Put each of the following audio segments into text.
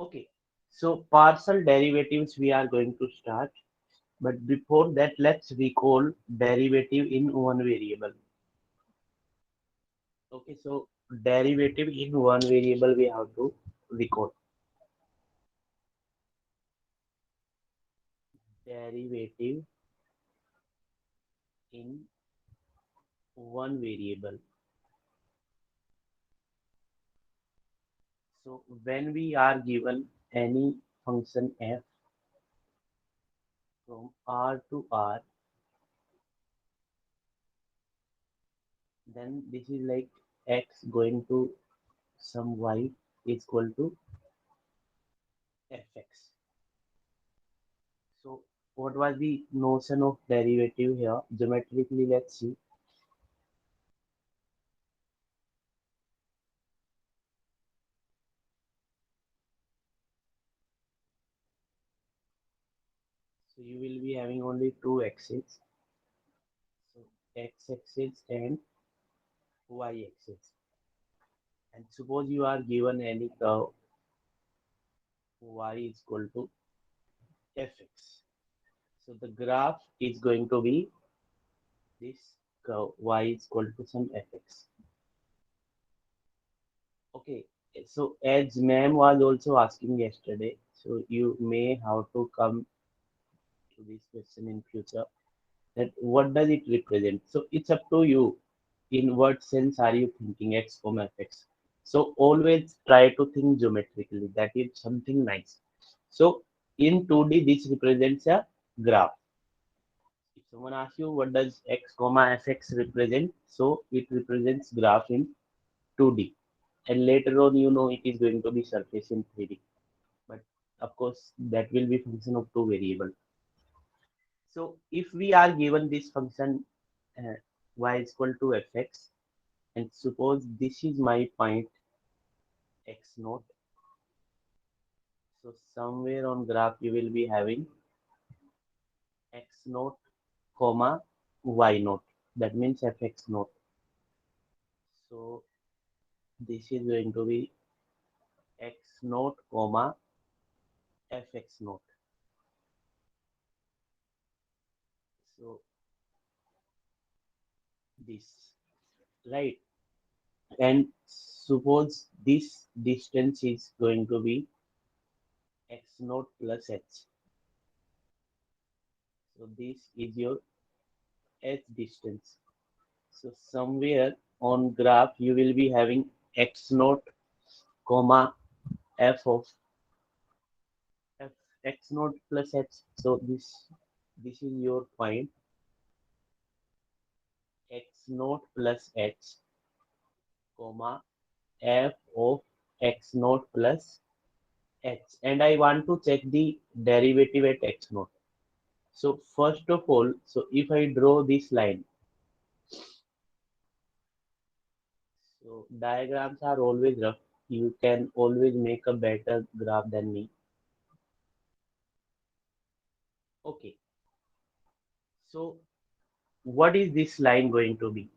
Okay, so partial derivatives we are going to start, but before that, let's recall derivative in one variable. Okay, so derivative in one variable we have to recall. Derivative in one variable. So when we are given any function f from R to R, then this is like x going to some y is equal to fx. So what was the notion of derivative here? Geometrically, let's see. So you will be having only two axes. So x-axis and y-axis. And suppose you are given any curve y is equal to fx. So the graph is going to be this curve y is equal to some fx. Okay, so as ma'am was also asking yesterday, so you may have to come to this question in future, that what does it represent? So it's up to you. In what sense are you thinking x comma fx? So always try to think geometrically. That is something nice. So in 2D, this represents a graph. If someone asks you what does x comma fx represent, so it represents graph in 2D. And later on, you know, it is going to be surface in 3D. But of course, that will be function of two variable. So if we are given this function uh, y is equal to fx, and suppose this is my point x naught, so somewhere on graph you will be having x naught comma y naught. That means fx naught. So this is going to be x naught comma fx naught. So this, right? And suppose this distance is going to be x naught plus h. So this is your h distance. So somewhere on graph you will be having x naught comma f of f x naught plus h. So this is your point x naught plus h comma f of x naught plus h, and I want to check the derivative at x naught. So first of all, so if I draw this line, so diagrams are always rough. You can always make a better graph than me. Okay, so what is this line going to be?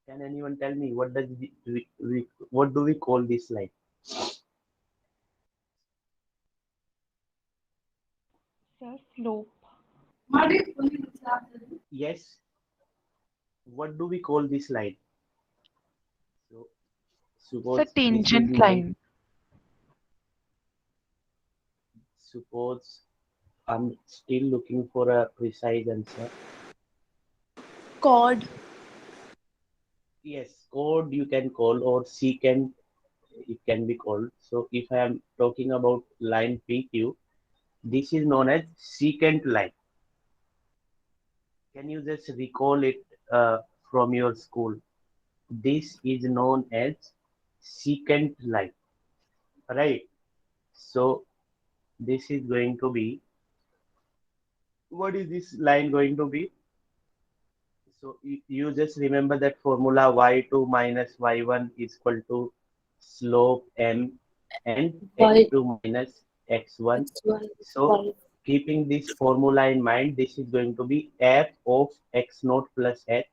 Can anyone tell me what does what do we call this line? Sir, slope. Yes, what do we call this line? So Sir, suppose this is tangent my, line. suppose I'm still looking for a precise answer. Chord. Yes, chord you can call, or secant it can be called. So if I am talking about line PQ, this is known as secant line. Can you just recall it from your school? This is known as secant line, right? So this is going to be, what is this line going to be? So you just remember that formula y2 minus y1 is equal to slope m and Y x2 minus x1. X1 So Y. keeping this formula in mind, this is going to be f of x naught plus h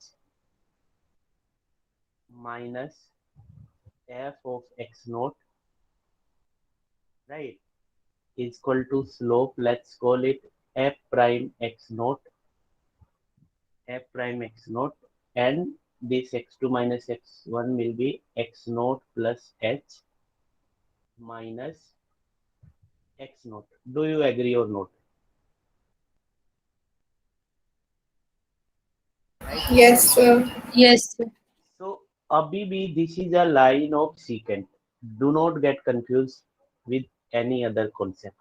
minus f of x naught right, is equal to slope. Let's call it f prime x naught, f prime x naught, and this x2 minus x1 will be x naught plus h minus x naught. Do you agree or not? Right? Yes, sir. Yes, sir. So abhi bhi this is a line of secant. Do not get confused with any other concept.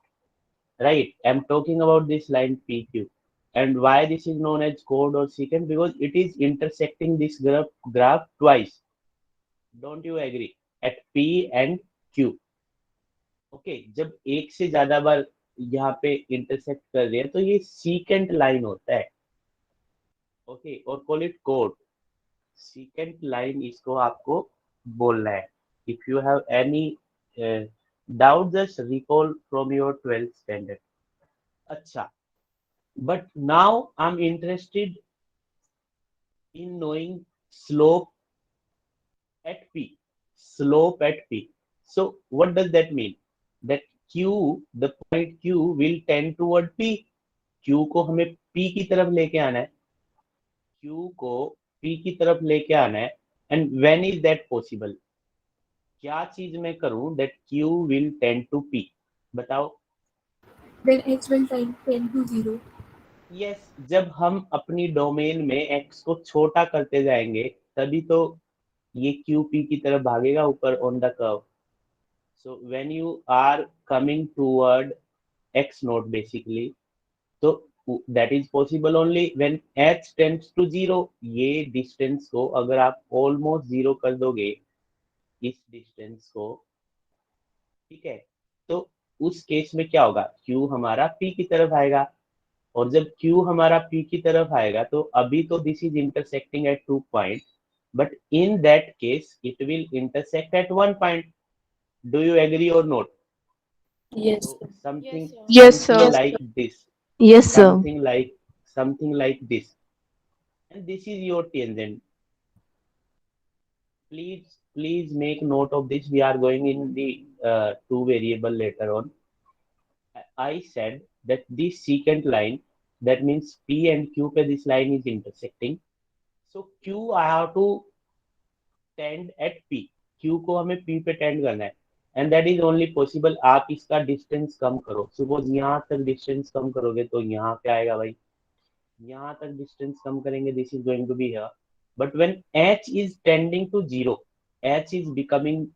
Right? I'm talking about this line PQ. And why this is known as chord or secant? Because it is intersecting this graph twice. Don't you agree? At P and Q. Okay, जब एक से ज्यादा बार यहाँ पे intersect कर रहे हैं तो ये सीकेंट लाइन होता है. ओके, और call it code. Secant line इसको आपको बोलना है. If you have any doubt just recall from your 12th standard. अच्छा, but now I am interested in knowing slope at P. Slope at P. So what does that mean? That Q, the point Q will tend toward P. Q को हमें P की तरफ लेके आना है. Q को P की तरफ लेके आना है. And when is that possible? क्या चीज मैं करूं that Q will tend to P? बताओ. Then x will tend to 0. Yes, जब हम अपनी डोमेन में x को छोटा करते जाएंगे तभी तो ये Q P की तरफ भागेगा ऊपर on the curve. So when you are coming toward x naught basically, so that is possible only when h tends to zero. ये distance को अगर आप almost zero कर दोगे, इस distance को, ठीक है, तो उस केस में क्या होगा, q हमारा p की तरफ आएगा. और जब q हमारा p की तरफ आएगा तो अभी तो this is intersecting at 2 point, but in that case it will intersect at 1 point. Do you agree or not? Yes, So sir. something Yes, something sir. Yes, like sir. this, Yes, sir. something like this, and this is your tangent. Please make note of this. We are going in the two variable later on. I said that this secant line, that means P and Q पे this line is intersecting. So Q I have to tend at P. Q को हमें P पे tend करना है. And that is only possible. आप इसका distance कम करो. Suppose यहाँ तक distance कम करोगे तो यहाँ पे आएगा भाई. यहाँ तक distance कम करेंगे, this is going to be here. But when h is tending to 0, h is becoming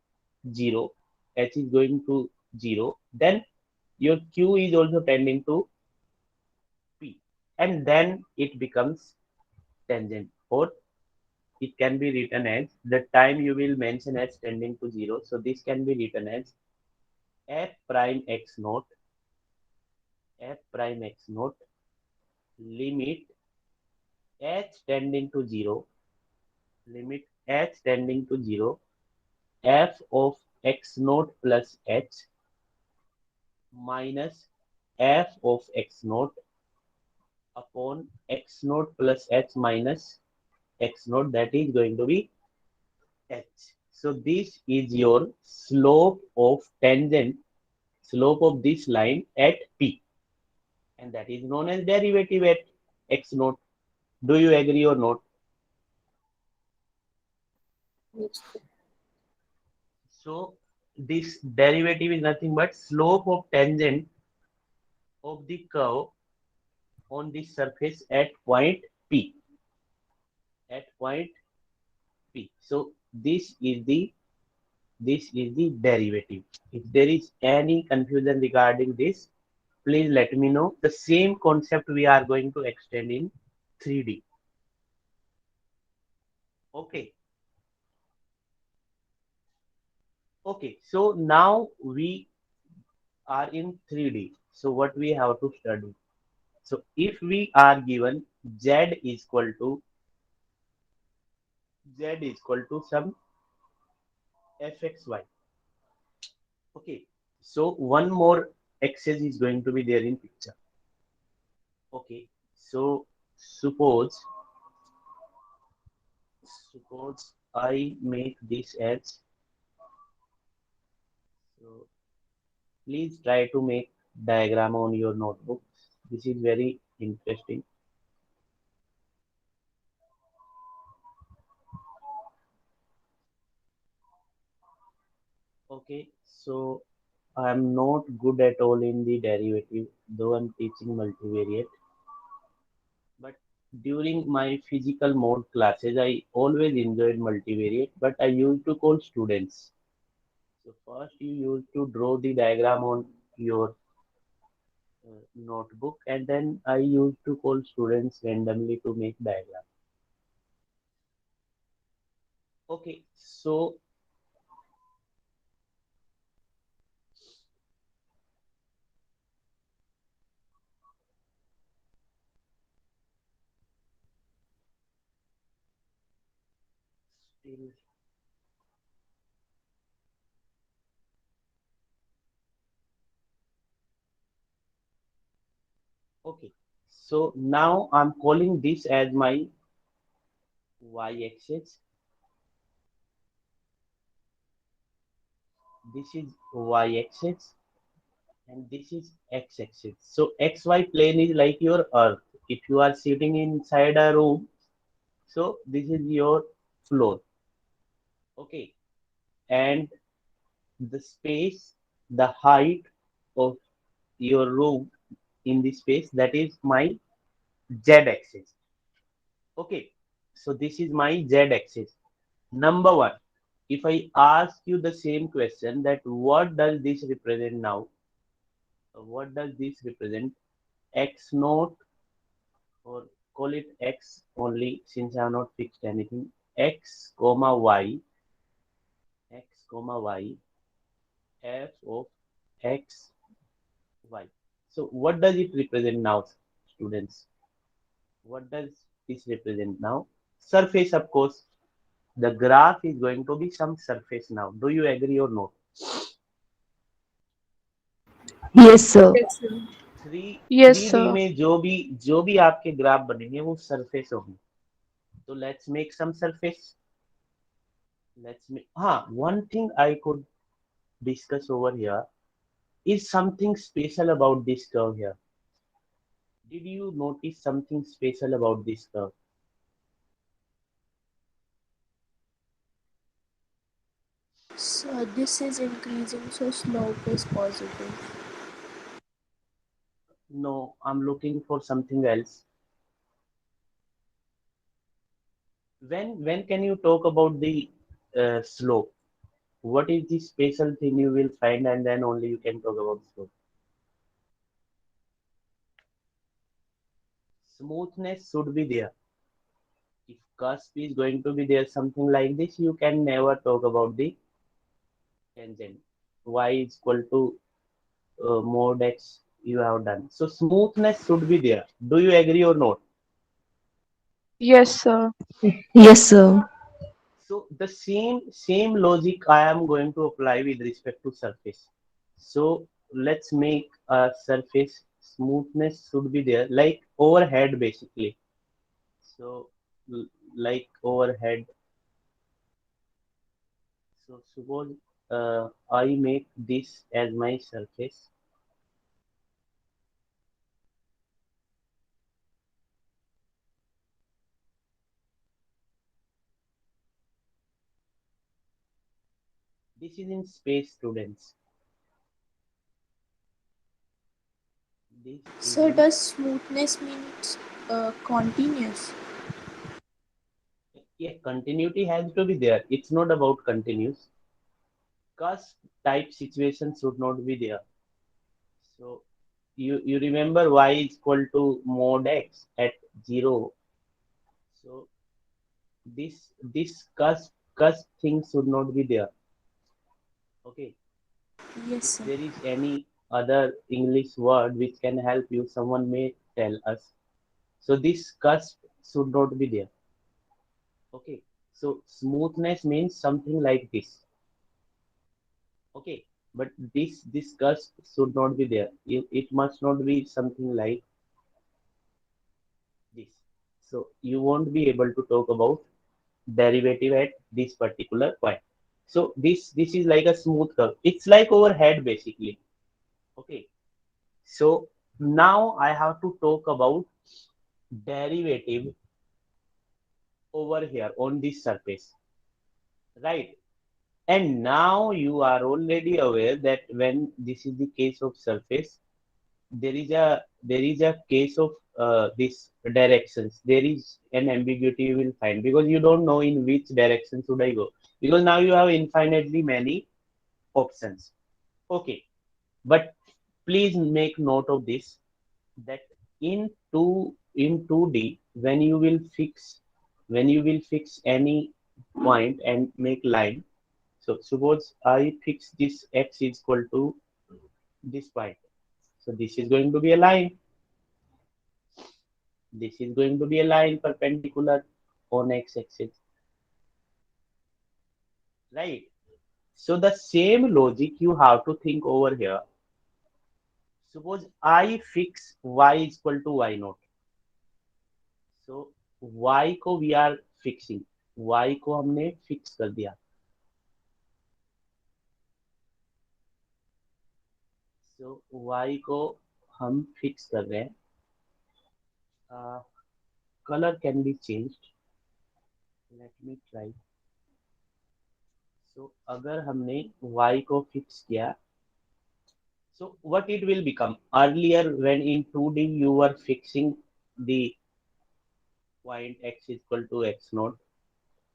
0, h is going to 0, then your q is also tending to p, and then it becomes tangent, or it can be written as the time you will mention as tending to 0. So this can be written as f prime x naught, f prime x naught, limit h tending to 0, limit h tending to 0, f of x naught plus h minus f of x naught upon x naught plus h minus x naught, that is going to be h. So this is your slope of tangent, slope of this line at P, and that is known as derivative at x naught. Do you agree or not? Yes, sir. So this derivative is nothing but slope of tangent of the curve on the surface at point P. At point P. So this is the derivative. If there is any confusion regarding this, please let me know. The same concept we are going to extend in 3D. Okay. Okay. So now we are in 3D. So what we have to study? So if we are given z equal to some fxy. Okay. So one more axis is going to be there in picture. Okay. So suppose I make this as, so Please try to make diagram on your notebook. This is very interesting. Okay, so I'm not good at all in the derivative, though I'm teaching multivariate. But during my physical mode classes, I always enjoyed multivariate, but I used to call students. So first you used to draw the diagram on your notebook, and then I used to call students randomly to make diagram. Okay, so still okay. So now I'm calling this as my y-axis. This is y-axis, and this is x-axis. So xy plane is like your earth. If you are sitting inside a room, so this is your floor. Okay, and the space, the height of your room in the space, that is my z-axis. Okay, so this is my z-axis. Number one, if I ask you the same question, that what does this represent now? What does this represent? X naught, or call it x only since I have not fixed anything. X comma y, x comma y, f of x y. So what does it represent now, students? What does this represent now? Surface, of course. The graph is going to be some surface now. Do you agree or not? Yes, sir. Yes, sir. Three Yes, three D sir. में जो भी आपके graph बनेंगे वो surface होंगे. तो let's make some surface. Let's make, हाँ, one thing I could discuss over here is something special about this curve here. Did you notice something special about this curve? So this is increasing, so slope is positive. No, I'm looking for something else. When can you talk about the slope? What is the special thing you will find, and then only you can talk about slope? Smoothness should be there. If cusp is going to be there, something like this, you can never talk about the tangent. Y is equal to mod x you have done. So smoothness should be there. Do you agree or not? Yes, sir. Yes, sir. So the same logic I am going to apply with respect to surface. So let's make a surface. Smoothness should be there, like overhead basically. So like overhead. So suppose I make this as my surface. This is in space, students. This is So in, does smoothness means continuous? yeah, continuity has to be there. It's not about continuous. Cusp type situation should not be there. So you remember y is equal to mod x at 0. So this cusp thing should not be there. Okay. Yes, If sir. there is any other English word which can help you, someone may tell us. So this cusp should not be there. Okay. So smoothness means something like this. Okay. But this cusp should not be there. It must not be something like this. So you won't be able to talk about derivative at this particular point. So this is like a smooth curve. It's like overhead basically. Okay, so now I have to talk about derivative over here on this surface, right? And now you are already aware that when this is the case of surface, there is a case of this directions. There is an ambiguity you will find because you don't know in which direction should I go, because now you have infinitely many options. Okay, but please make note of this, that in 2D, when you will fix any point and make line. So suppose I fix this x is equal to this point. So this is going to be a line. This is going to be a line perpendicular on x-axis, right? So the same logic you have to think over here. Suppose I fix y is equal to y naught. So y को we are fixing. Y को हमने fix कर दिया. So y को हम fix कर रहे हैं. Color can be changed. Let me try. So अगर हमने y को fix किया, so what it will become? Earlier when in 2D you were fixing the point x is equal to x naught,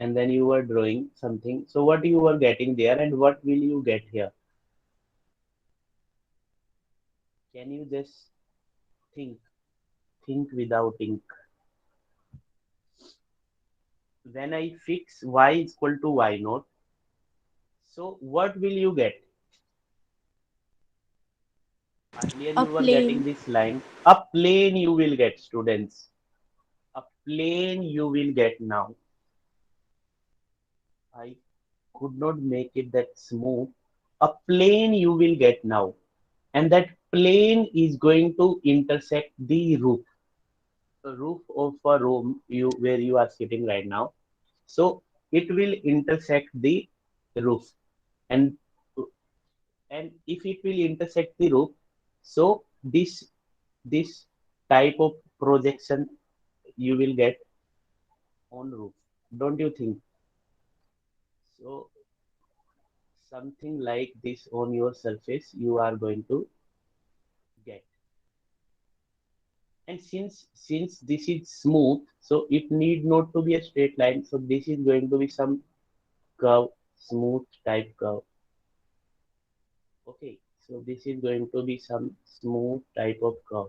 and then you were drawing something. So what you were getting there and what will you get here? Can you just think? Think without ink. When I fix y is equal to y naught, so what will you get? Earlier A you were getting plane. this line. A plane you will get, students. A plane you will get now. I could not make it that smooth. A plane you will get now. And that plane is going to intersect the roof. The roof of a room where you are sitting right now. So it will intersect the roof. And and if it will intersect the roof, so this type of projection you will get on roof, don't you think? So something like this on your surface you are going to get. And since this is smooth, so it need not to be a straight line, so this is going to be some curve, smooth type curve. Okay, so this is going to be some smooth type of curve.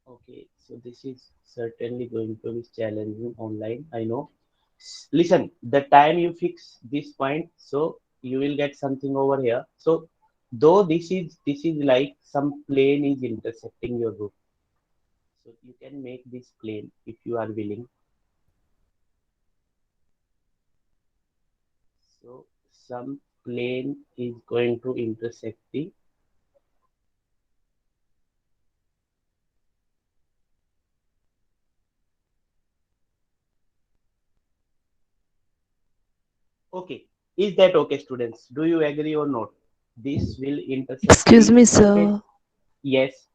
Okay, so this is certainly going to be challenging online, I know. Listen, the time you fix this point, so you will get something over here. So though this is like some plane is intersecting your roof. So you can make this plane if you are willing. So some plane is going to intersect the. Okay, is that okay, students? Do you agree or not? This will intersect Excuse the me, surface. sir. Yes.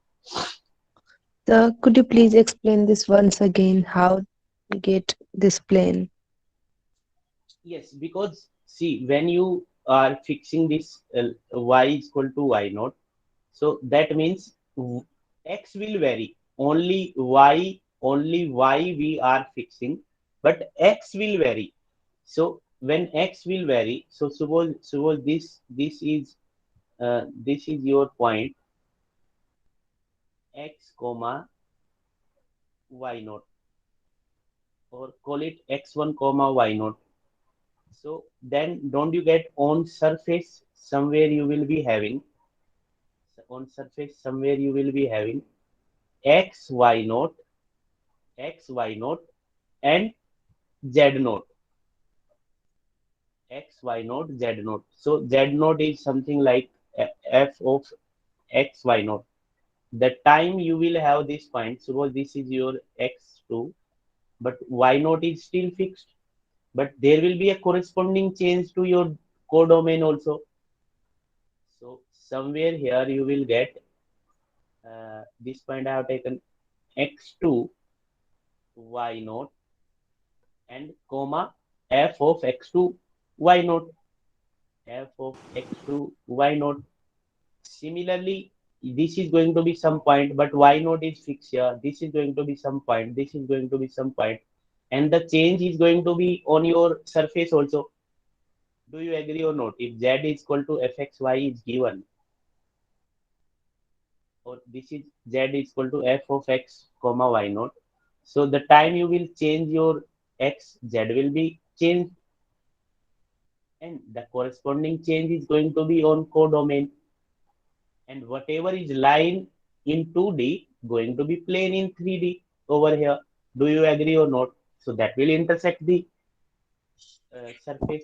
Sir, could you please explain this once again? How we get this plane? Yes, because see, when you are fixing this y is equal to y naught, so that means x will vary. Only y we are fixing, but x will vary. So when x will vary, so suppose this is your point x comma y naught, or call it x1 comma y naught. So then don't you get on surface somewhere you will be having, x y naught, and z naught, z naught. So z naught is something like f of x y naught. The time you will have this point, suppose this is your x2, but y naught is still fixed. But there will be a corresponding change to your codomain also. So somewhere here you will get this point I have taken x2 y naught and comma f of x2 y naught, f of x2 y naught. Similarly, this is going to be some point, but y naught is fixed here. This is going to be some point. This is going to be some point, and the change is going to be on your surface also. Do you agree or not? If z is equal to fxy is given, or this is z is equal to f of x comma y naught. So the time you will change your x, z will be changed, and the corresponding change is going to be on codomain. And whatever is line in 2D going to be plane in 3D over here. Do you agree or not? So that will intersect the surface.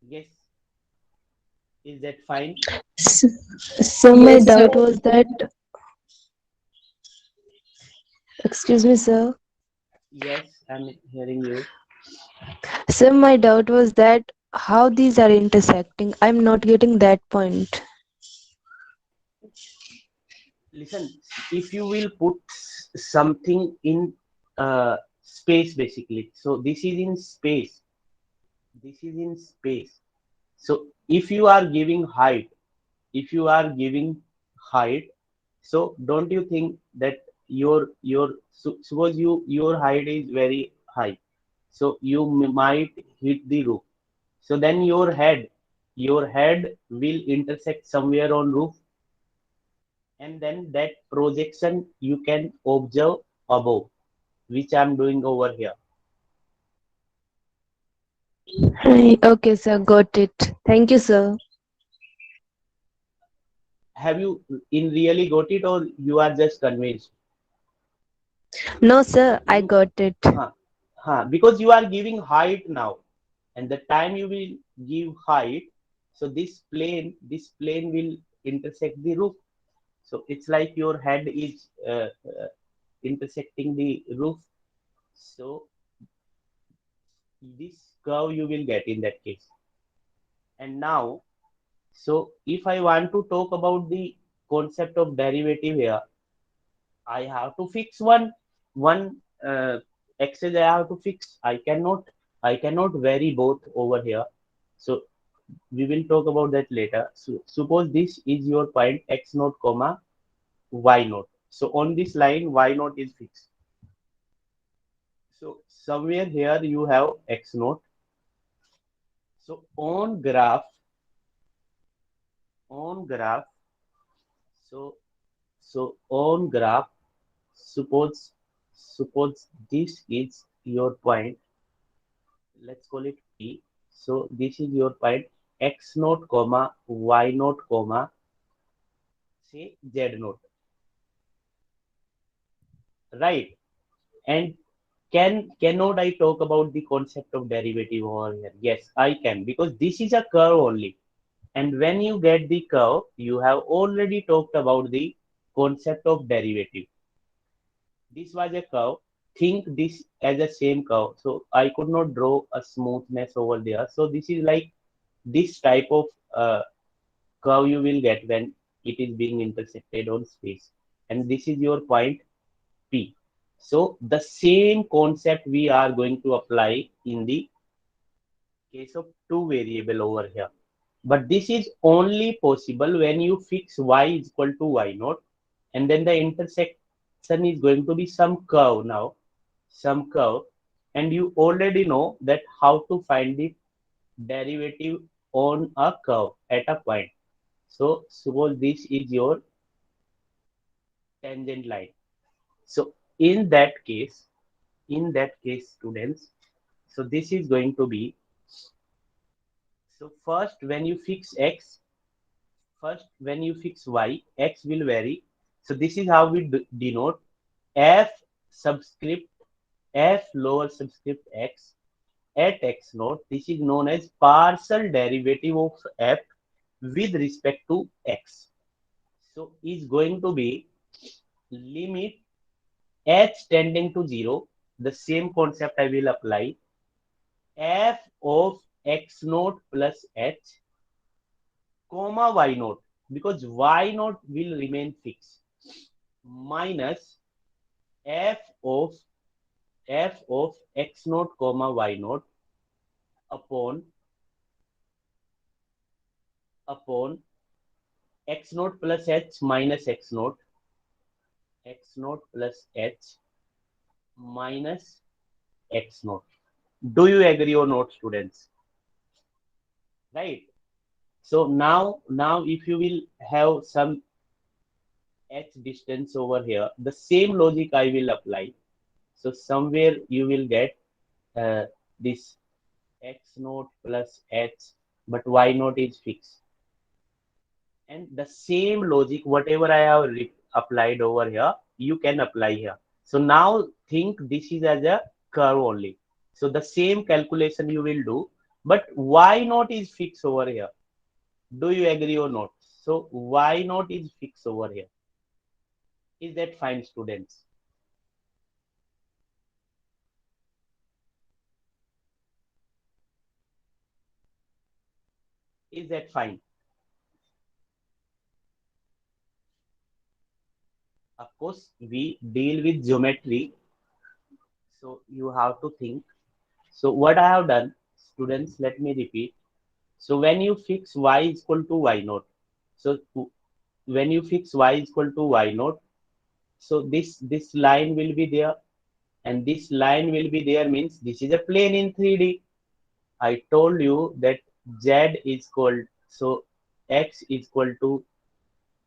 Yes. Is that fine? So, so my Yes, sir. doubt was that, excuse me, sir. Yes, I'm hearing you. So my doubt was that how these are intersecting. I'm not getting that point. Listen, if you will put something in space basically. So this is in space. This is in space. So if you are giving height, if you are giving height, so don't you think that suppose your height is very high, so you might hit the roof. So then your head will intersect somewhere on roof, and then that projection you can observe above, which I'm doing over here. Okay, sir, got it. Thank you, sir. Have you in really got it, or you are just convinced? No, sir, I You, got it. because you are giving height now, and the time you will give height, so this plane will intersect the roof. So it's like your head is intersecting the roof. So this curve you will get in that case. And now, so if I want to talk about the concept of derivative here, I have to fix one axis. I have to fix. I cannot vary both over here. So we will talk about that later. So suppose this is your point x naught comma y naught. So on this line y naught is fixed. So somewhere here you have x naught. So on graph, so on graph, suppose this is your point. Let's call it P. So this is your point x naught comma y naught comma say z naught, right? And cannot I talk about the concept of derivative over here? Yes, I can, because this is a curve only. And when you get the curve, you have already talked about the concept of derivative. This was a curve. Think this as a same curve. So I could not draw a smoothness over there. So this is like this type of curve you will get when it is being intersected on space. And this is your point P. So the same concept we are going to apply in the case of two variable over here. But this is only possible when you fix y is equal to y naught, and then the intersection is going to be some curve now, some curve, and you already know that how to find the derivative on a curve at a point. So suppose this is your tangent line. So in that case, students, so this is going to be, so first when you fix y, x will vary. So this is how we denote f subscript f lower subscript x at x naught. This is known as partial derivative of f with respect to x. So is going to be limit h tending to 0, the same concept I will apply. F of x naught plus h, comma y naught, because y naught will remain fixed, minus f of x naught comma y naught upon x naught plus h minus x naught plus h minus x naught. Do you agree or not, students? Right. So now if you will have some h distance over here, the same logic I will apply. So somewhere you will get this x naught plus h, but y naught is fixed. And the same logic, whatever I have applied over here, you can apply here. So now think this is as a curve only. So the same calculation you will do, but y naught is fixed over here. Do you agree or not? So y naught is fixed over here. Is that fine, students? Is that fine? Of course, we deal with geometry, so you have to think. So what I have done, students, let me repeat. So when you fix y is equal to y naught, so when you fix y is equal to y naught, so this line will be there, and this line will be there, means this is a plane in 3D. I told you that z is equal, so x is equal to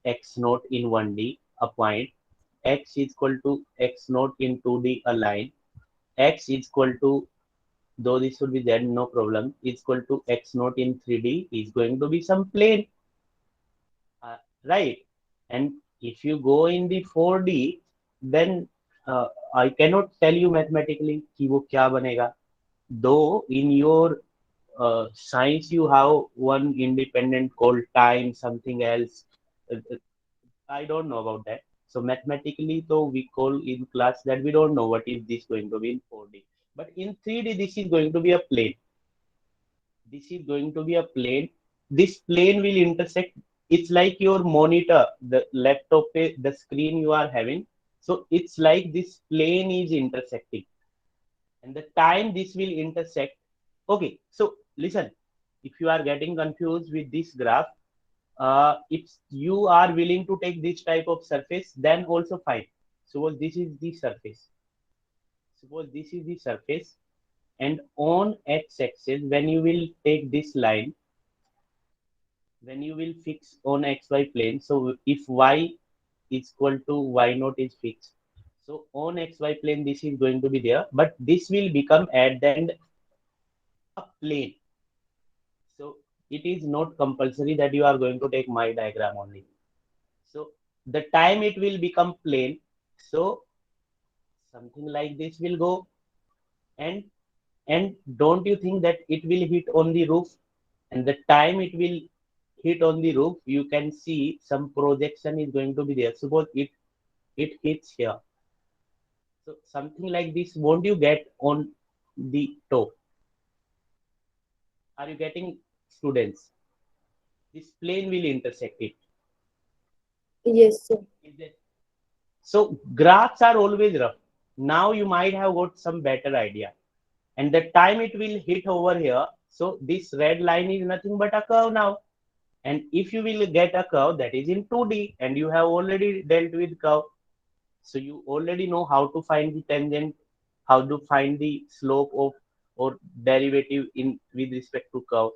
x naught in 1D, a point. X is equal to x naught in 2D, a line. X is equal to, though this should be z, no problem, is equal to x naught in 3D is going to be some plane, right? And if you go in the 4D, then I cannot tell you mathematically कि वो क्या बनेगा. Though in your science you have one independent called time, something else. I don't know about that. So mathematically, though we call in class that we don't know what is this going to be in 4D. But in 3D, this is going to be a plane. This is going to be a plane. This plane will intersect. It's like your monitor, the laptop, the screen you are having. So it's like this plane is intersecting. And the time this will intersect. Okay, so listen, if you are getting confused with this graph, if you are willing to take this type of surface, then also fine. Suppose this is the surface. Suppose this is the surface, and on x-axis, when you will take this line, when you will fix on xy plane, so if y is equal to y naught is fixed, so on xy plane this is going to be there, but this will become at the end a plane. So it is not compulsory that you are going to take my diagram only. So the time it will become plane, so something like this will go, and don't you think that it will hit on the roof, and the time it will hit on the roof, you can see some projection is going to be there. Suppose it hits here, so something like this won't you get on the top? Are you getting, students? This plane will intersect it. Yes, sir. Is it? So graphs are always rough. Now you might have got some better idea. And the time it will hit over here, so this red line is nothing but a curve now. And if you will get a curve that is in 2D, and you have already dealt with curve, so you already know how to find the tangent, how to find the slope of or derivative in with respect to curve.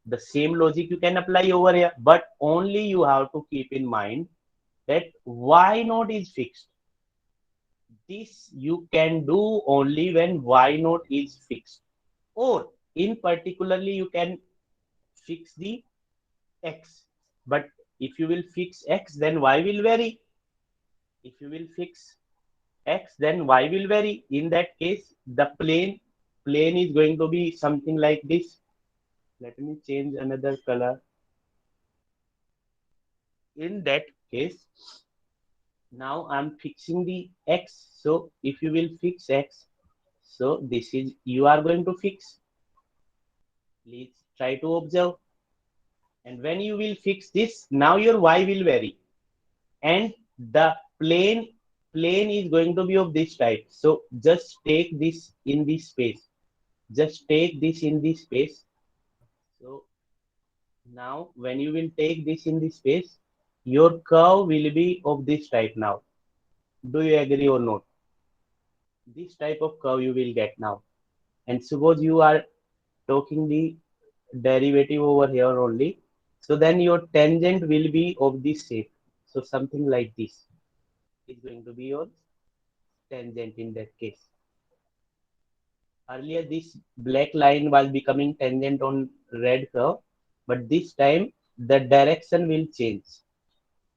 The same logic you can apply over here, but only you have to keep in mind that y naught is fixed. This you can do only when y naught is fixed, or in particularly you can fix the x. But if you will fix x, then y will vary. If you will fix x, then y will vary. In that case, the plane is going to be something like this. Let me change another color. In that case, Now I'm fixing the x. So if you will fix x, so this is you are going to fix. Please try to observe. And when you will fix this, now your y will vary. And the plane is going to be of this type. So just take this in this space. Just take this in this space. So now when you will take this in this space, your curve will be of this type now. Do you agree or not? This type of curve you will get now. And suppose you are taking the derivative over here only. So then your tangent will be of this shape. So something like this is going to be your tangent in that case. Earlier, this black line was becoming tangent on red curve, but this time the direction will change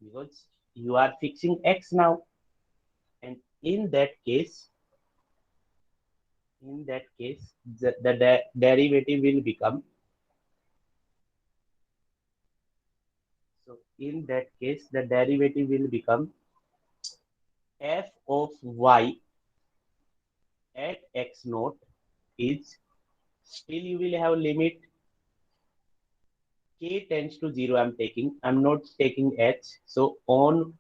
because you are fixing x now, and in that case, the derivative will become. So in that case, the derivative will become f of y at x naught is still you will have limit k tends to 0. I'm not taking h. So on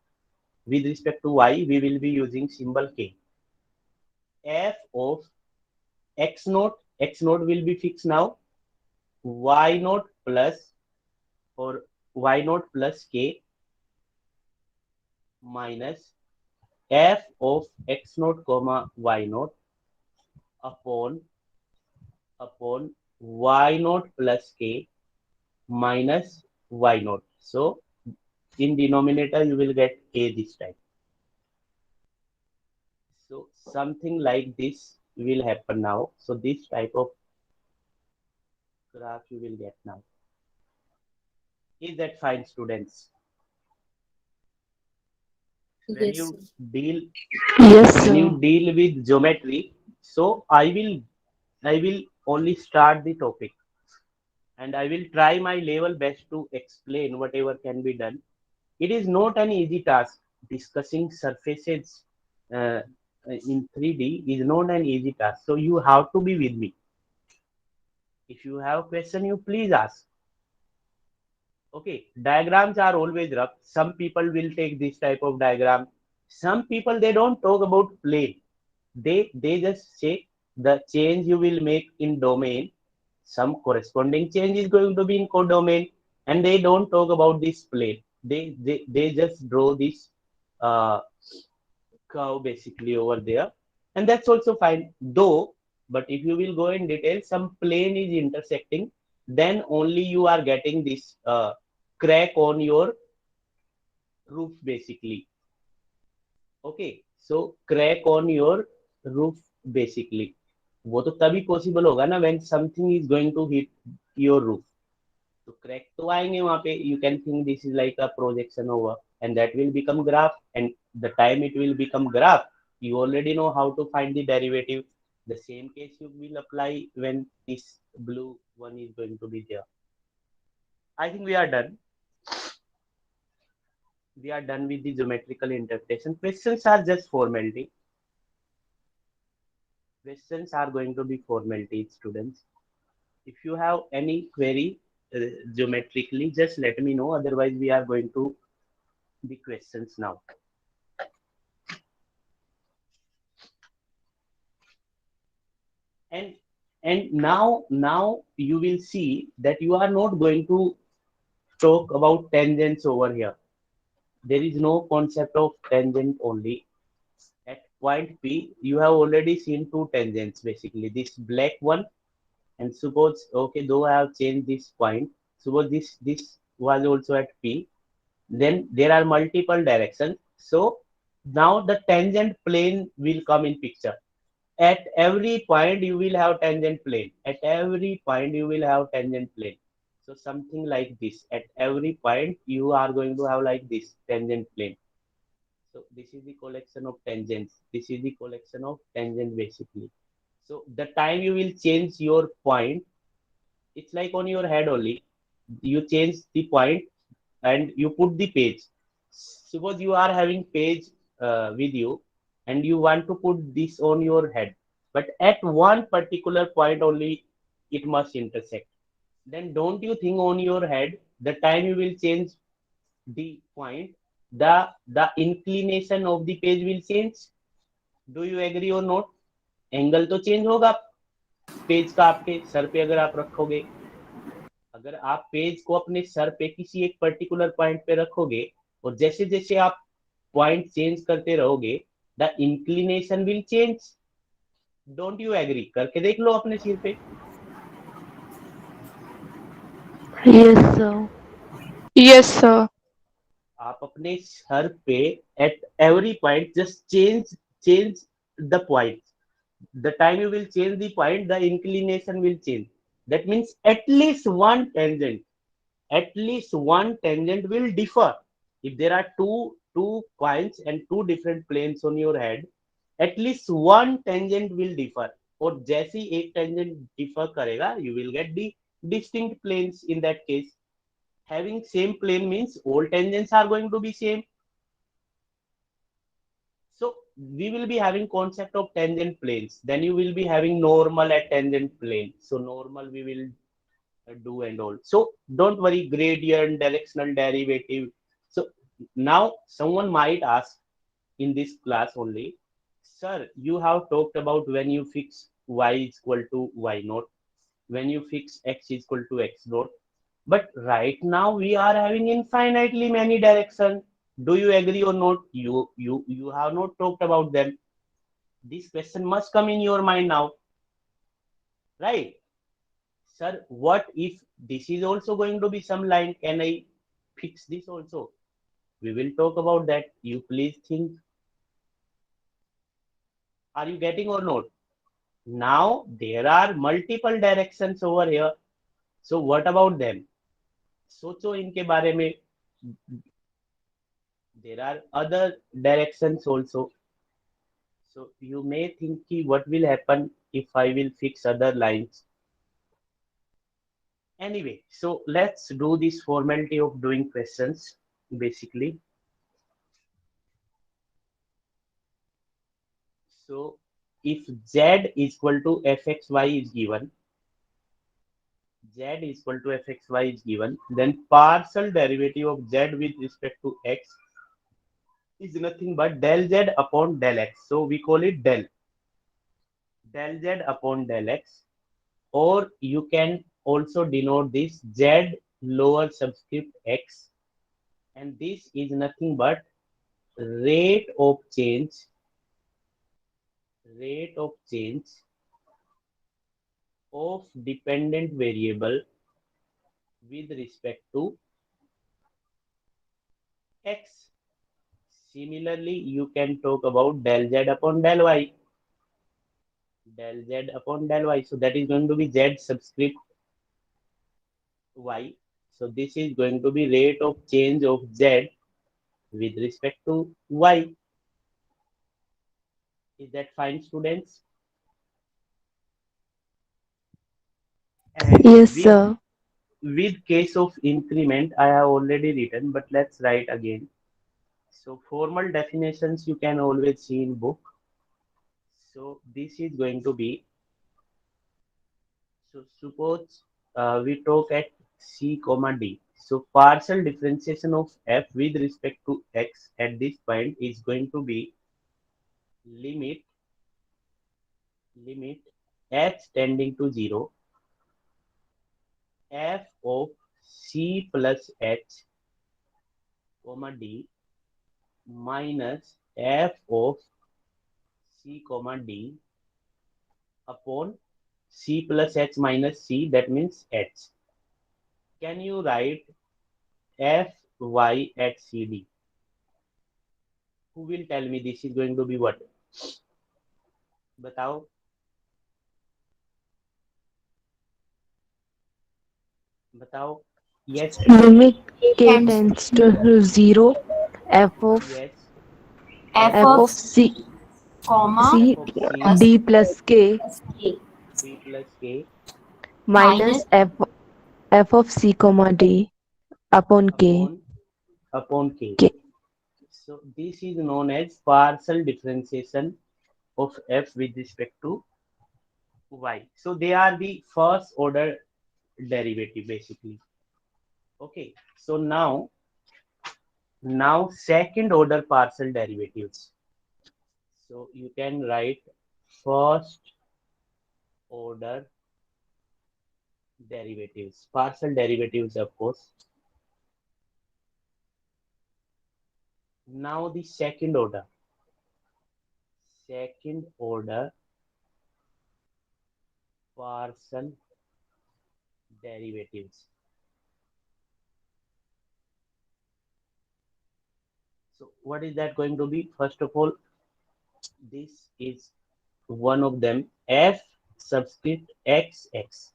with respect to y, we will be using symbol k. F of x naught will be fixed now. Y naught plus or y naught plus k minus f of x naught comma y naught upon y naught plus k minus y naught. So in denominator you will get k this time. So something like this will happen now. So this type of graph you will get now. Is that fine, students? When Yes, you sir. deal Yes, when you sir. deal with geometry, so I will only start the topic and I will try my level best to explain whatever can be done. It is not an easy task. Discussing surfaces uh, in 3D is not an easy task. So you have to be with me. If you have question, you please ask. Okay, diagrams are always rough. Some people will take this type of diagram. Some people they don't talk about plane. They just say the change you will make in domain, some corresponding change is going to be in codomain, and they don't talk about this plane. They just draw this uh, curve basically over there, and that's also fine. Though, but if you will go in detail, some plane is intersecting, then only you are getting this crack on your roof basically. Okay, so crack on your roof basically. वो तो तभी possible होगा ना when something is going to hit your roof. तो crack तो आएंगे वहां पे. You can think this is like a projection over, and that will become graph. And the time it will become graph, you already know how to find the derivative. The same case you will apply when this blue one is going to be there. I think we are done. We are done with the geometrical interpretation. Questions are just formality. Questions are going to be formalities, students. If you have any query geometrically, just let me know. Otherwise, we are going to the questions now. And now you will see that you are not going to talk about tangents over here. There is no concept of tangent only. At point P, you have already seen two tangents basically. This black one, and suppose okay, though I have changed this point, suppose this was also at P, then there are multiple directions. So now the tangent plane will come in picture. At every point you will have tangent plane. At every point you will have tangent plane. So something like this. At every point you are going to have like this tangent plane. So this is the collection of tangents. This is the collection of tangent basically. So the time you will change your point, it's like on your head only. You change the point and you put the page. Suppose you are having page with you, and you want to put this on your head, but at one particular point only it must intersect. Then don't you think on your head, the time you will change the point, the inclination of the page will change? Do you agree or not? Angle तो change होगा page का आपके sir पे अगर आप रखोगे। अगर आप पेज को अपने सर पे किसी एक पर्टिकुलर पॉइंट पे रखोगे और जैसे जैसे आप पॉइंट चेंज करते रहोगे, the inclination will change. Don't you agree? करके देख लो अपने सिर पे। Yes, sir. Yes, sir. आप अपने सर पे at every point just change the point. The time you will change the point, the inclination will change. That means at least one tangent will differ. If there are two points and two different planes on your head, at least one tangent will differ. और जैसे ही एक tangent differ करेगा, you will get the distinct planes in that case. Having same plane means all tangents are going to be same. So we will be having concept of tangent planes. Then you will be having normal at tangent plane. So normal we will do and all. So don't worry, gradient, directional derivative. So now someone might ask in this class only, sir, you have talked about when you fix y is equal to y naught, when you fix x is equal to x naught. But right now we are having infinitely many directions. Do you agree or not? You have not talked about them. This question must come in your mind now, right? Sir, what if this is also going to be some line? Can I fix this also? We will talk about that. You please think. Are you getting or not? Now there are multiple directions over here. So what about them? सोचो इनके बारे में. There are other directions also. So you may think what will happen if I will fix other lines. Anyway, so let's do this formality of doing questions basically. So if z is equal to fxy is given, z is equal to fxy is given, then partial derivative of z with respect to x is nothing but del z upon del x. So we call it del z upon del x, or you can also denote this z lower subscript x, and this is nothing but rate of change of dependent variable with respect to x. Similarly, you can talk about del z upon del y. Del z upon del y. So that is going to be z subscript y. So this is going to be rate of change of z with respect to y. Is that fine, students? And Yes, sir. with case of increment, I have already written, but let's write again. So formal definitions you can always see in book. So this is going to be, so suppose we talk at c comma d. So partial differentiation of f with respect to x at this point is going to be limit h tending to 0 f of c plus h comma d minus f of c comma d upon c plus h minus c, that means h. Can you write f y at cd? Who will tell me this is going to be what? बताओ. बताओ. Yes. Limit k tends to 0, f of Yes. f of c c Of c d plus k d plus k minus f of c comma d upon k. upon k. K. So this is known as partial differentiation of f with respect to y. So they are the first order derivative basically. Okay. So now second order partial derivatives. So you can write first order derivatives, partial derivatives of course. Now the second order partial derivatives. So what is that going to be? First of all, this is one of them, f subscript xx,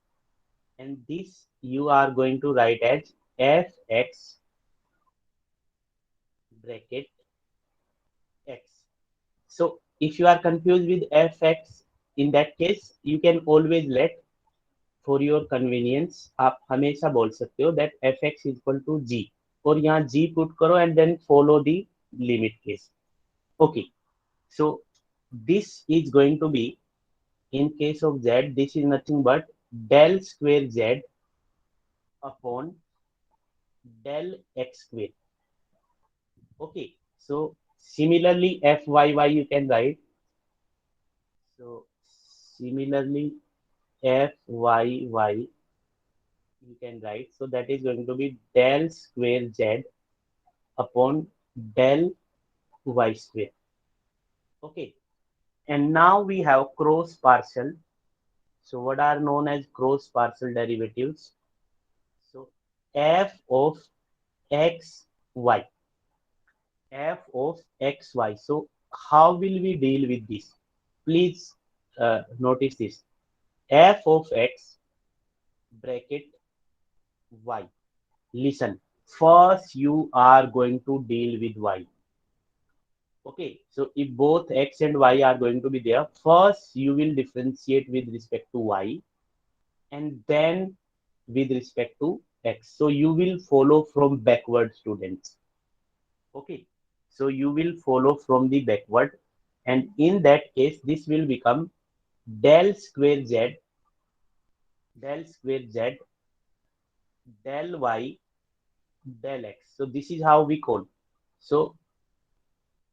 and this you are going to write as fx bracket x. So if you are confused with fx, in that case you can always let, for your convenience आप हमेशा बोल सकते हो that fx is equal to g, और यहाँ g put करो and then follow the limit case. Okay, so this is going to be, in case of z, this is nothing but del square z upon del x square. Okay, so similarly fyy you can write. So similarly fyy you can write. So that is going to be del square z upon del y square. Okay, and now we have cross partial. So what are known as cross partial derivatives? So f of x y, f of x y. So how will we deal with this? Please notice this, f of x bracket y. Listen, first you are going to deal with y. Okay, so if both x and y are going to be there, first you will differentiate with respect to y and then with respect to x. So you will follow from backward, students. Okay, so you will follow from the backward, and in that case this will become del square z, del square z, del y, del x. So this is how we call. So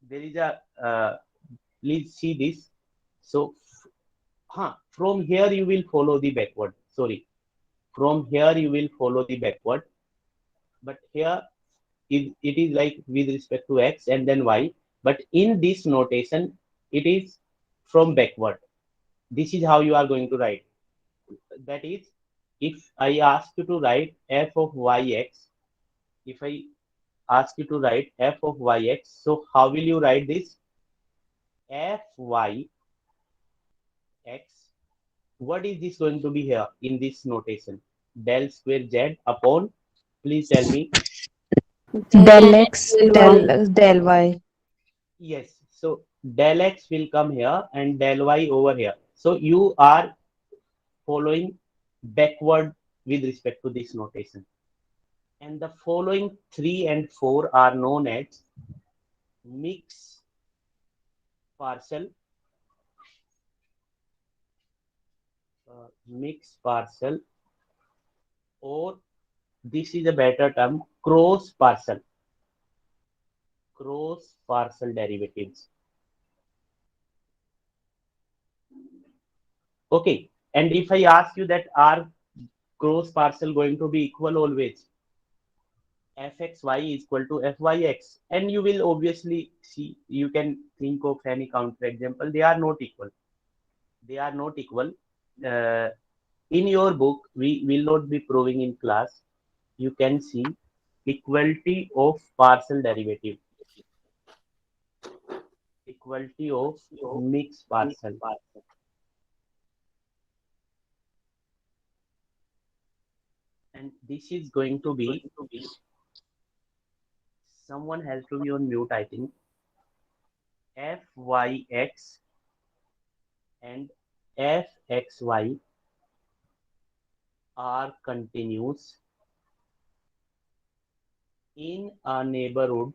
there is a please see this. So from here you will follow the backward. Sorry, from here you will follow the backward, but here it is like with respect to x and then y, but in this notation it is from backward. This is how you are going to write. That is, if I ask you to write f of yx, if I ask you to write f of yx, so how will you write this? Fy x, what is this going to be here in this notation? Del square z upon, please tell me. Del Del x, Y. del y. Yes, so del x will come here and del y over here. So you are following backward with respect to this notation. And the following 3 and 4 are known as mix partial, mix partial, or this is a better term, cross partial derivatives. Okay, and if I ask you that are cross partial going to be equal always, fxy is equal to fyx, and you will obviously see, you can think of any counter example. They are not equal. They are not equal. Uh, in your book, we will not be proving in class. You can see equality of partial derivative, equality of mixed partial. And this is going to be, someone has to be on mute, I think. Fyx and fxy are continuous in a neighborhood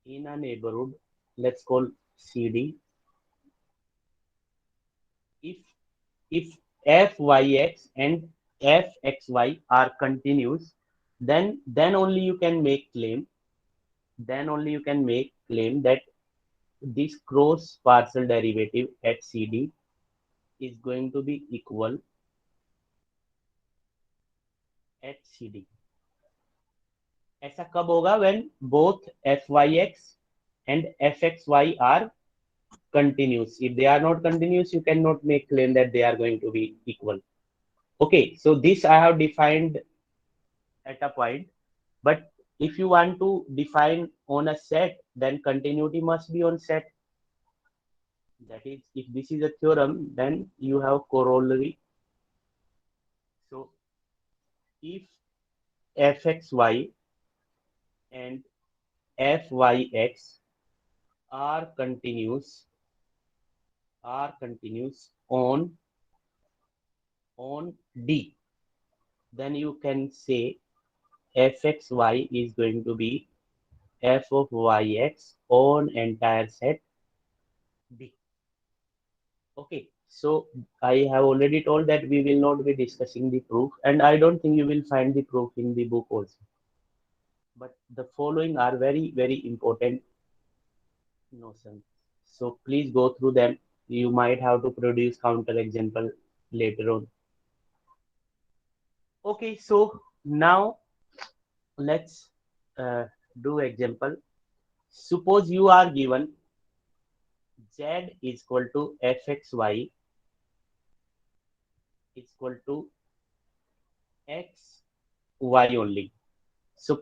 in a neighborhood, let's call CD. If fyx and fxy are continuous, then only you can make claim. Then only you can make claim that this cross partial derivative at CD is going to be equal at CD. ऐसा कब होगा? When both fyx and fxy are continuous. If they are not continuous, you cannot make claim that they are going to be equal. Okay, so this I have defined at a point, but if you want to define on a set, then continuity must be on set. That is, if this is a theorem, then you have corollary. So if fxy and fyx are continuous on D, then you can say fxy is going to be f of yx on entire set D. Okay, so I have already told that we will not be discussing the proof, and I don't think you will find the proof in the book also. But the following are very, very important notions. So please go through them. You might have to produce counter example later on. Okay, so now let's do example. Suppose you are given z is equal to fxy is equal to x y only. So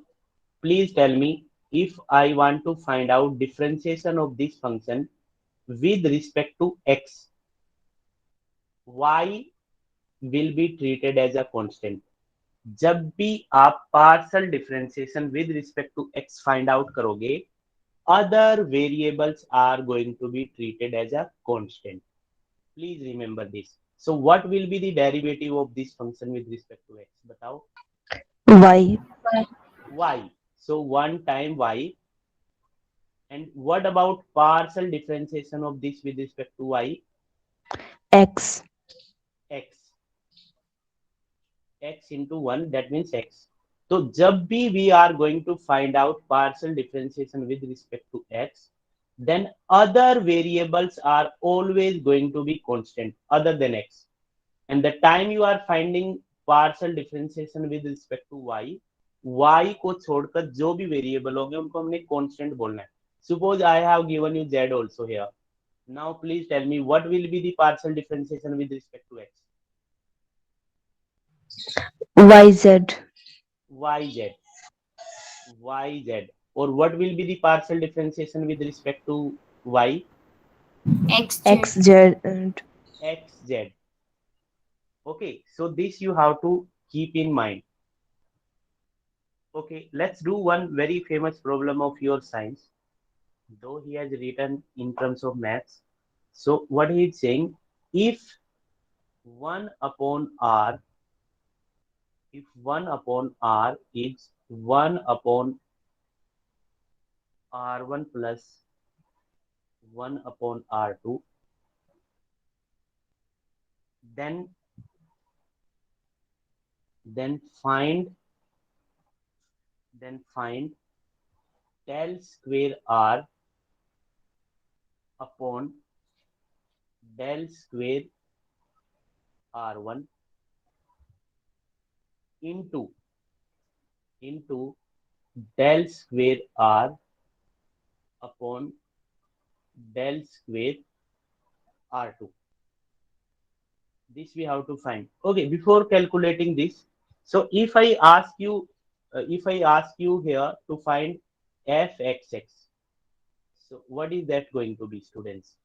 please tell me, if I want to find out differentiation of this function with respect to x, y will be treated as a constant. जब भी आप partial differentiation with respect to x find out करोगे, other variables are going to be treated as a constant. Please remember this. So what will be the derivative of this function with respect to x? बताओ. Y. Y. So 1 time y. And what about partial differentiation of this with respect to y? X. X. X into 1, that means x. तो जब भी we are going to find out partial differentiation with respect to x, then other variables are always going to be constant other than x. And the time you are finding partial differentiation with respect to y, y को छोड़कर जो भी variable होंगे उनको हमने constant बोलना है. Suppose I have given you z also here. Now please tell me what will be the partial differentiation with respect to x? YZ. YZ. YZ. Or what will be the partial differentiation with respect to y? XZ. XZ. Okay, so this you have to keep in mind. Okay, let's do one very famous problem of your science, though he has written in terms of maths. So what he is saying, if 1 upon r, if 1 upon r is 1 upon r1 plus 1 upon r2, then find del square r upon del square r1 into del square r upon del square r2. This we have to find. Okay, before calculating this, so if I ask you here to find fxx, so what is that going to be, students?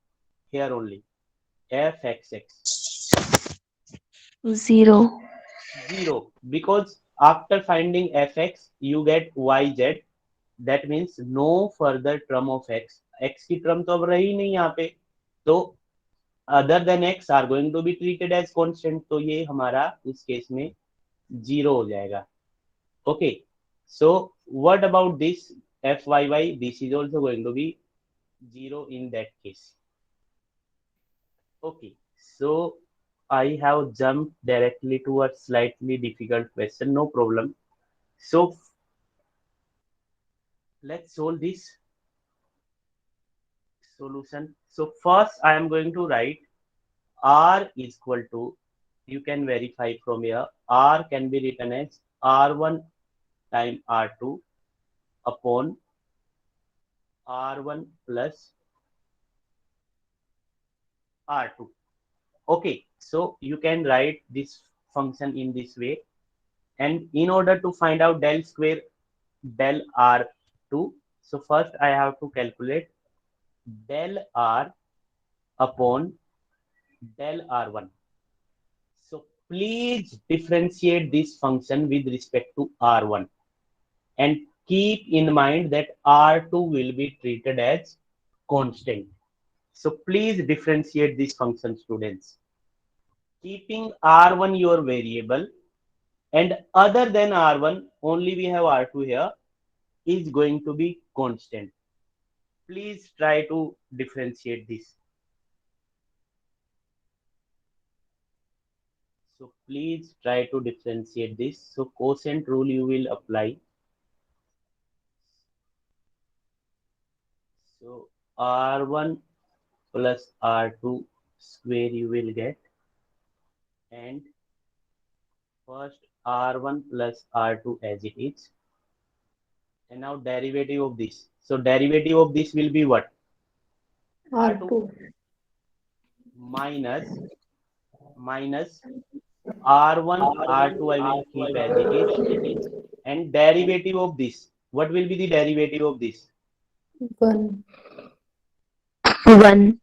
Here only, fxx. 0. 0, because after finding fx you get yz, that means no further term of x. x की term तो अब रही नहीं यहाँ पे, तो other than x are going to be treated as constant, तो ये हमारा इस केस में 0 हो जाएगा. Okay, so what about this fyy, this is also going to be 0 in that case. Okay, so I have jumped directly to a slightly difficult question, no problem. So let's solve this solution. So first I am going to write R is equal to, you can verify from here, R can be written as R1 times R2 upon R1 plus R2. Okay, so you can write this function in this way. And in order to find out del square del R2, so first I have to calculate del R upon del R1. So please differentiate this function with respect to R1 and keep in mind that R2 will be treated as constant. So please differentiate this function, students. Keeping R1 your variable and other than R1, only we have R2 here, is going to be constant. Please try to differentiate this. So please try to differentiate this. So quotient rule you will apply. So R1 plus R2 square you will get, and first R1 plus R2 as it is, and now derivative of this. So derivative of this will be what? R2. Minus R1 R2 I will keep as it is, and derivative of this. What will be the derivative of this? 1. 1.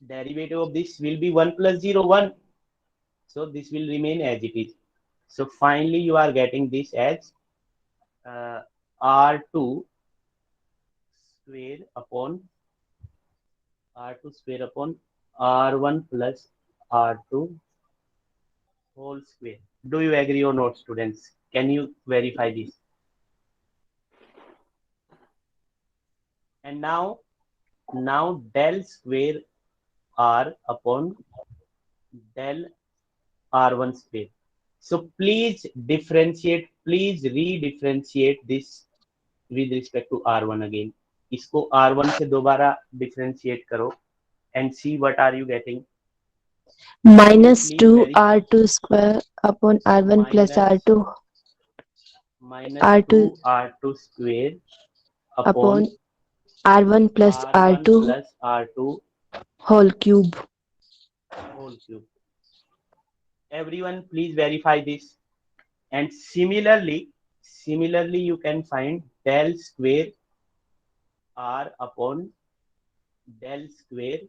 Derivative of this will be 1 plus 0, 1. So this will remain as it is. So finally you are getting this as R2 square upon R1 plus R2 whole square. Do you agree or not, students? Can you verify this? And now del square R upon del R1 square. So please differentiate, please re-differentiate this with respect to R1 again. इसको R1 से दोबारा differentiate करो and see what are you getting. Minus Please 2 very R2 square upon R1 plus R2 minus R2 2 R2 square upon upon R1 plus R1 R2 plus R2 whole cube. whole cube. Everyone please verify this. And similarly you can find del square R upon del square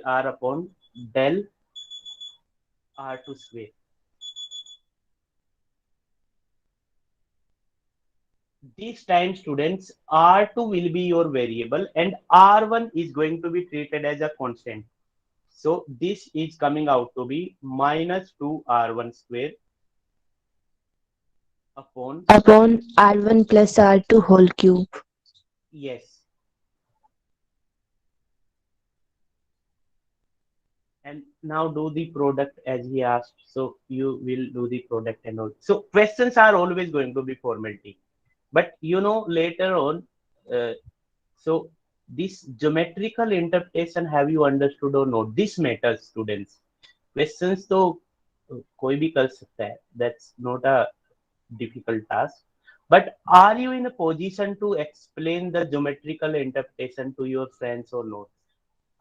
R upon del R2 square. This time, students, R2 will be your variable and R1 is going to be treated as a constant. So this is coming out to be minus 2 R1 square upon, R1 plus R2 whole cube. yes. And now do the product as he asked. So you will do the product and all. So questions are always going to be formality. But you know, later on, so this geometrical interpretation, have you understood or not? This matters, students. Questions तो कोई भी कर सकता है. That's not a difficult task. But are you in a position to explain the geometrical interpretation to your friends or not?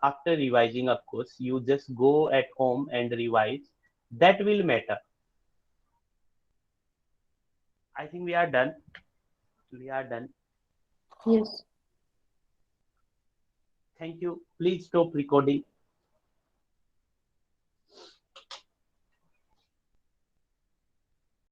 After revising, of course, you just go at home and revise. That will matter. I think we are done. We are done. Yes. Thank you. Please stop recording.